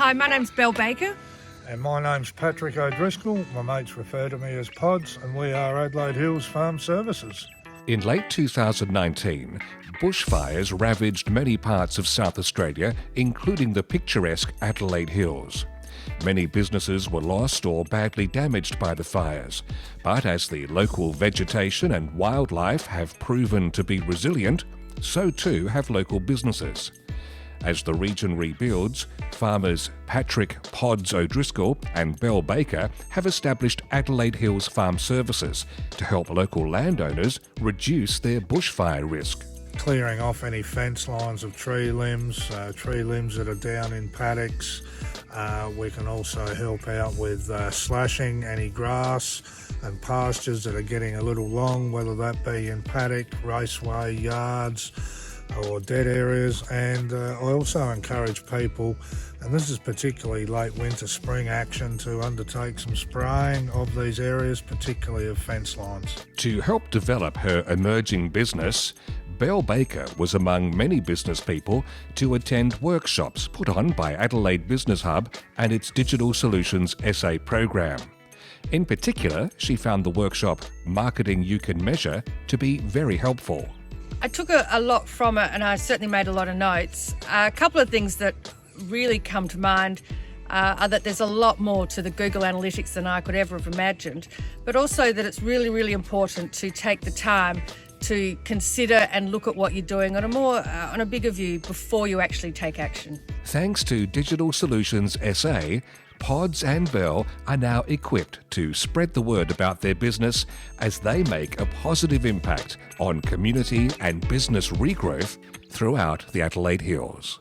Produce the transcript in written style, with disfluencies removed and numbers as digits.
Hi, my name's Belle Baker. And my name's Patrick O'Driscoll. My mates refer to me as Pods, and we are Adelaide Hills Farm Services. In late 2019, bushfires ravaged many parts of South Australia, including the picturesque Adelaide Hills. Many businesses were lost or badly damaged by the fires, but as the local vegetation and wildlife have proven to be resilient, so too have local businesses. As the region rebuilds, farmers Patrick "Pods" O'Driscoll and Belle Baker have established Adelaide Hills Farm Services to help local landowners reduce their bushfire risk. Clearing off any fence lines of tree limbs that are down in paddocks. We can also help out with slashing any grass and pastures that are getting a little long, whether that be in paddock, raceway, yards, or dead areas. And I also encourage people, and this is particularly late winter, spring action, to undertake some spraying of these areas, particularly of fence lines. To help develop her emerging business, Belle Baker was among many business people to attend workshops put on by Adelaide Business Hub and its Digital Solutions SA program. In particular, she found the workshop Marketing You Can Measure to be very helpful. I took a lot from it, and I certainly made a lot of notes. A couple of things that really come to mind are that there's a lot more to the Google Analytics than I could ever have imagined, but also that it's really, really important to take the time to consider and look at what you're doing on a bigger view before you actually take action. Thanks to Digital Solutions SA, Pods and Belle are now equipped to spread the word about their business as they make a positive impact on community and business regrowth throughout the Adelaide Hills.